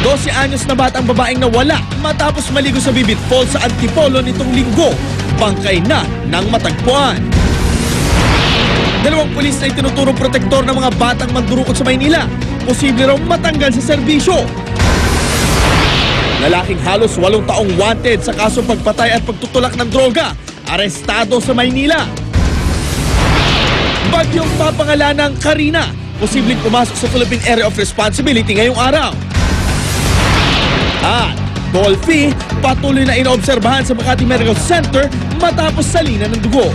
12 anyos na batang babaeng nawala matapos maligo sa Bibit Falls sa Antipolo nitong linggo. Bangkay na ng matagpuan. Dalawang pulis na itinuturong protektor ng mga batang mandurukot sa Maynila. Posible raw matanggal sa serbisyo. Lalaking halos 8 taong wanted sa kasong pagpatay at pagtutulak ng droga. Arestado sa Maynila. Bagyong papangalanang Karina. Posibleng pumasok sa Philippine Area of Responsibility ngayong araw. At Dolphy, patuloy na inoobserbahan sa Makati Medical Center matapos salina ng dugo.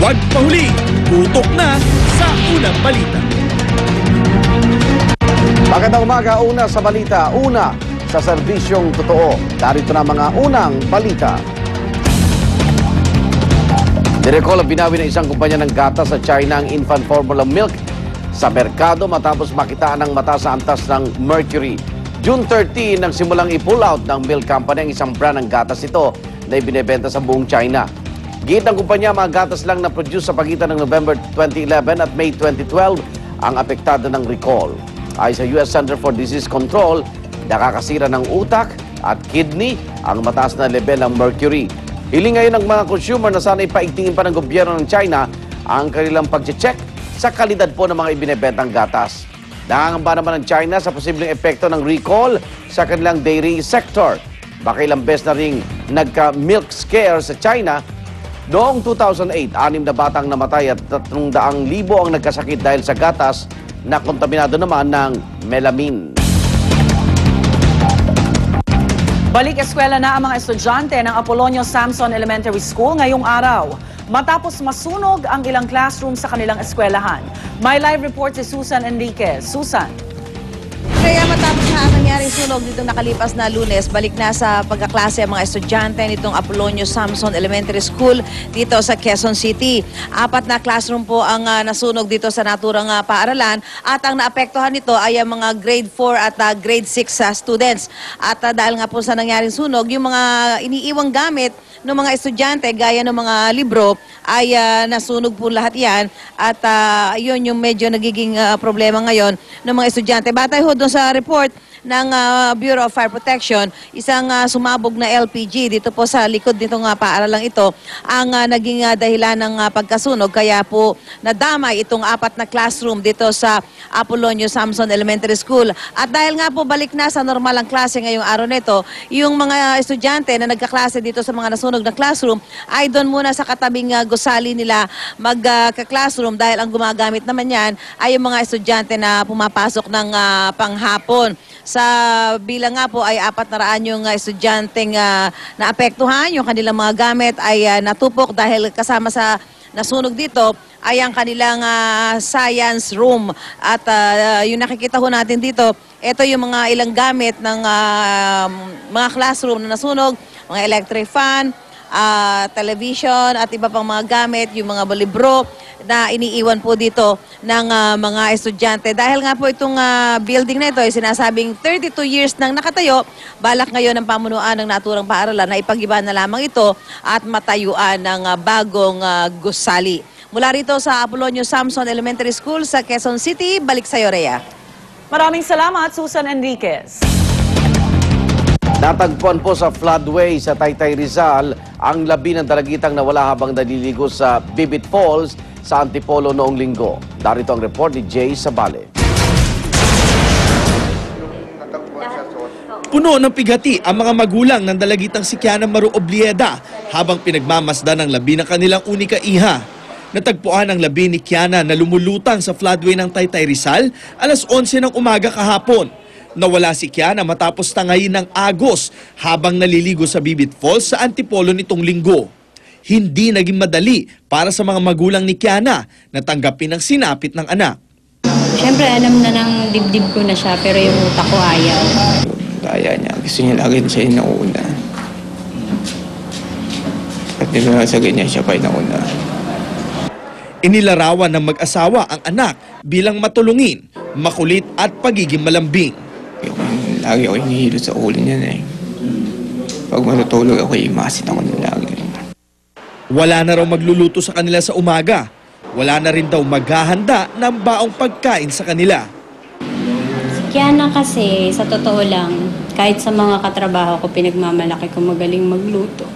Huwag pahuli, tutok na sa unang balita. Magandang umaga, una sa balita, una sa serbisyong totoo. Darito na mga unang balita. Direkol ang binawi ng isang kumpanya ng gatas sa China ang infant formula milk sa merkado matapos makitaan ng mata sa antas ng mercury. June 13 nang simulang i-pull out ng milk company ang isang brand ng gatas ito na ibinebenta sa buong China. Git ng kumpanya, mga gatas lang na produce sa pagitan ng November 2011 at May 2012 ang apektado ng recall. Ayon sa US Center for Disease Control, nakakasira ng utak at kidney ang mataas na level ng mercury. Hiling ngayon ng mga consumer na sana'y paigtingin pa ng gobyerno ng China ang kanilang pag-check sa kalidad po ng mga ibinebentang gatas. Nangangamba naman ng China sa posibleng epekto ng recall sa kanilang dairy sector. Baka ilang beses na ring nagka-milk scare sa China. Noong 2008, 6 na batang namatay at 300,000 ang nagkasakit dahil sa gatas na kontaminado naman ng melamine. Balik eskwela na ang mga estudyante ng Apolonio Samson Elementary School ngayong araw. Matapos masunog ang ilang classroom sa kanilang eskwelahan. May live report si Susan Enriquez. Susan. Kaya matapos na ang nangyaring sunog dito nakalipas na Lunes, balik na sa pagkaklase ang mga estudyante nitong Apolonio Samson Elementary School dito sa Quezon City. 4 na classroom po ang nasunog dito sa naturang paaralan at ang naapektuhan nito ay ang mga grade 4 at grade 6 students. At dahil nga po sa nangyaring sunog, yung mga iniiwang gamit ng mga estudyante gaya ng mga libro ay nasunog po lahat yan at yun yung medyo nagiging problema ngayon ng mga estudyante. Batay ho doon sa report ng Bureau of Fire Protection, isang sumabog na LPG dito po sa likod nitong paaralang ito ang naging dahilan ng pagkasunog, kaya po nadamay itong 4 na classroom dito sa Apolonio Samson Elementary School. At dahil nga po balik na sa normal ang klase ngayong araw nito, yung mga estudyante na nagkaklase dito sa mga nasunog na classroom ay doon muna sa katabing gusali nila magka-classroom dahil ang gumagamit naman yan ay yung mga estudyante na pumapasok ng panghapon. Sa bilang nga po ay 400 yung estudyanteng naapektuhan, yung kanilang mga gamit ay natupok dahil kasama sa nasunog dito ay ang kanilang science room. At yung nakikita ho natin dito, ito yung mga ilang gamit ng mga classroom na nasunog, mga electric fan, television at iba pang mga gamit, yung mga libro na iniiwan po dito ng mga estudyante. Dahil nga po itong building na ito ay sinasabing 32 years nang nakatayo, balak ngayon ng pamunuan ng naturang paaralan na ipag-iba na lamang ito at matayuan ng bagong gusali. Mula rito sa Apolonio Samson Elementary School sa Quezon City, balik sa Rhea. Maraming salamat, Susan Enriquez. Natagpuan po sa floodway sa Taytay Rizal ang labi ng dalagitang nawala habang naliligo sa Bibit Falls sa Antipolo noong linggo. Darito ang report ni Jay Sabale. Puno ng pigati ang mga magulang ng dalagitang si Kiana Maru Oblieda habang pinagmamasdan ng labi ng kanilang unika iha. Natagpuan ang labi ni Kiana na lumulutang sa floodway ng Taytay Rizal alas 11 ng umaga kahapon. Nawala si Kiana matapos tangayin ng agos habang naliligo sa Bibit Falls sa Antipolo nitong linggo. Hindi naging madali para sa mga magulang ni Kiana na tanggapin ang sinapit ng anak. Siyempre alam na ng dibdib ko na siya pero yung utak ko ayaw. Kaya niya, gusto niya lagi siya yung nauna. At nila sa ganyan siya pa yung nauna. Inilarawan ng mag-asawa ang anak bilang matulungin, makulit at pagiging malambing. Lagi ako hinihilo sa ulo niya na eh. Pag matutulog ako, imasin ako na lagi. Wala na raw magluluto sa kanila sa umaga. Wala na rin daw maghahanda ng baong pagkain sa kanila. Kiana kasi, sa totoo lang, kahit sa mga katrabaho ko, pinagmamalaki ko magaling magluto.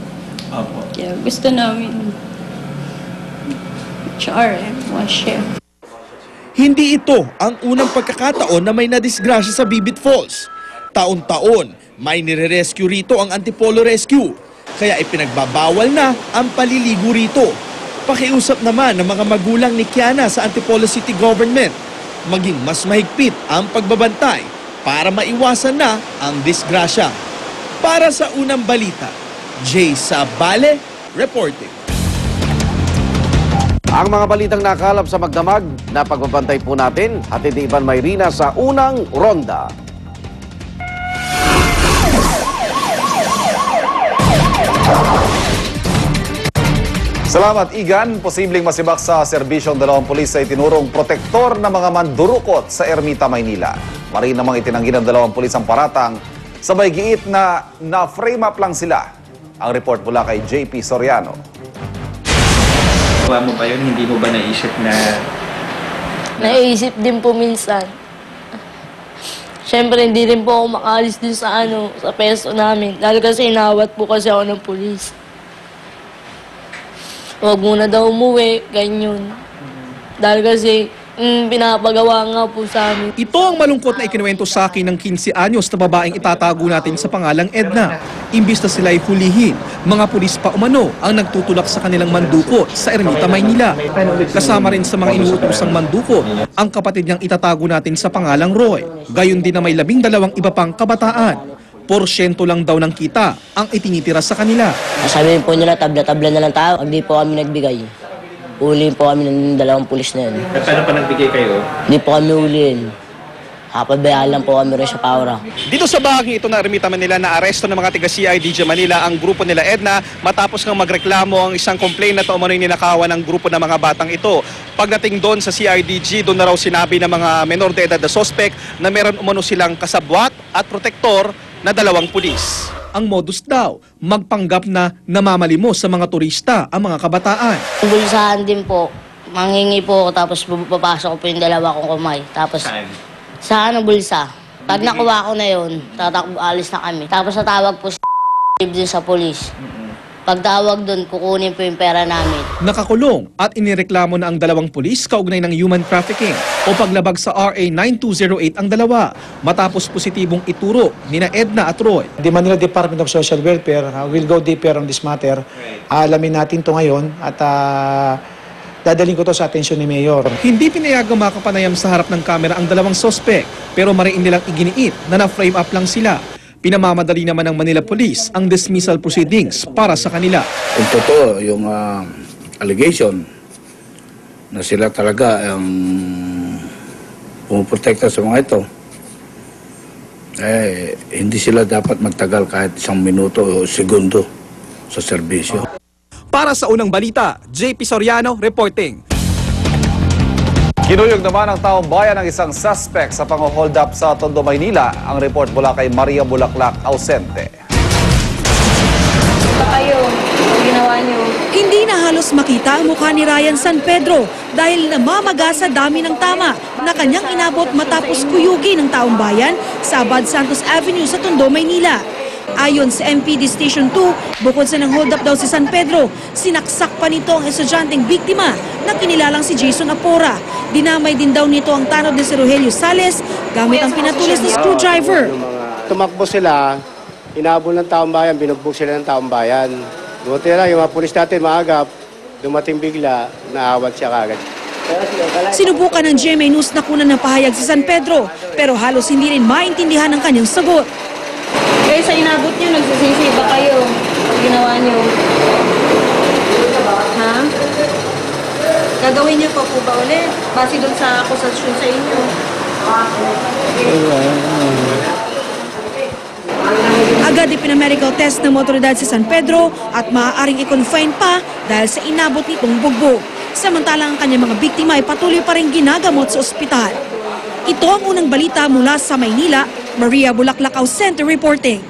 Kaya gusto namin chef. Hindi ito ang unang pagkakataon na may nadisgrasya sa Bibit Falls. Taon-taon, may nire-rescue rito ang Antipolo Rescue. Kaya ipinagbabawal na ang paliligo rito. Pakiusap naman ng mga magulang ni Kiana sa Antipolo City Government maging mas mahigpit ang pagbabantay para maiwasan na ang disgrasya. Para sa unang balita, Jay Sabale, reporting. Ang mga balitang nakalap sa magdamag na pagbabantay po natin, hatid ni Ivan Mayrina sa unang ronda. Salamat, Igan. Posibleng masibak sa serbisyong dalawang pulis ay tinurong protektor ng mga mandurukot sa Ermita, Maynila. Marin namang itinanggi ng dalawang pulis ang paratang, sabay giit na na-frame up lang sila. Ang report mula kay JP Soriano. Gawa mo ba yun? Hindi mo ba naisip na... Naisip din po minsan. Siyempre, hindi rin po ako makalis din sa peso namin. Dahil kasi inawat po kasi ako ng pulis. Huwag muna daw umuwi, ganyan. Dahil kasi pinapagawa nga po sa amin. Ito ang malungkot na ikinuwento sa akin ng 15 anyos na babaeng itatago natin sa pangalang Edna. Imbis na sila ay hulihin, mga pulis pa umano ang nagtutulak sa kanilang mandukot sa Ermita, Maynila. Kasama rin sa mga inuutosang mandukot ang kapatid niyang itatago natin sa pangalang Roy. Gayon din na may 12 iba pang kabataan. Porsyento lang daw ng kita ang itinitira sa kanila. Sabihin po nila, tabla-tabla na lang tayo. Pag di po kami nagbigay, uliin po kami ng dalawang pulis na yun. Paano pa nagbigay kayo? Hindi po kami uliin. Hapabayaan lang po kami rin sa Paura. Dito sa bahaging ito na Ermita, Manila, na aresto ng mga taga-CIDG Manila ang grupo nila Edna matapos ng magreklamo ang isang complaint na umano'y ninakawan ng grupo ng mga batang ito. Pagdating doon sa CIDG, doon na raw sinabi ng mga menor de edad na suspect na meron umano silang kasabwat at protektor na dalawang pulis. Ang modus daw, magpanggap na namamalimos sa mga turista ang mga kabataan. Bulsahan din po. Manghingi po ako tapos papasok ko po yung dalawa kong kamay. Tapos sa bulsa. Pag nakuha ko na yun, alis na kami. Tapos natawag po din sa polis. Pagtawag doon, kukunin po yung pera namin. Nakakulong at inireklamo na ang dalawang pulis kaugnay ng human trafficking o paglabag sa RA 9208 ang dalawa matapos positibong ituro nina Edna at Roy. The Manila Department of Social Welfare will go deeper on this matter. Alamin natin to ngayon at dadaling ko to sa atensyon ni Mayor. Hindi pinayagang makapanayam sa harap ng kamera ang dalawang sospek pero mariin nilang iginiit na na-frame up lang sila. Pinamamadali naman ng Manila Police ang dismissal proceedings para sa kanila. Kung totoo yung allegation na sila talaga ang pumuprotekta sa mga ito, hindi sila dapat magtagal kahit 1 minuto o segundo sa serbisyo. Para sa unang balita, JP Soriano reporting. Kinuyog naman ng taong bayan ng isang suspect sa pang-hold up sa Tondo, Maynila. Ang report mula kay Maria Bulaklak, ausente. Hindi na halos makita ang mukha ni Ryan San Pedro dahil namamaga sa dami ng tama na kanyang inabot matapos kuyugin ng taong bayan sa Abad Santos Avenue sa Tondo, Maynila. Ayon sa MPD Station 2, bukod sa nang hold up daw si San Pedro, sinaksak pa nito ang estudyanteng biktima na kinilalang si Jason Apora. Dinamay din daw nito ang tanod ni si Rogelio Sales gamit ang pinatulis na screwdriver. Tumakbo sila, inabol ng taong bayan, binugbog sila ng taong bayan. Buti lang, yung mga pulis natin maagap, dumating bigla, naawat siya kagad. Sinubukan ng GMA News na kunan ng pahayag si San Pedro, pero halos hindi rin maintindihan ang kanyang sagot. Kaya sa inabot nyo, nagsisisi ba kayo? Ginawa nyo? Ha? Gagawin nyo pa po ba ulit? Base doon sa akusasyon sa inyo. Agad ipinamedical test ng otoridad si San Pedro at maaaring i-confine pa dahil sa inabot nitong bugbog. Samantalang ang kanyang mga biktima ay patuloy pa rin ginagamot sa ospital. Ito ang unang balita mula sa Maynila. Maria Bulaklak, Center reporting.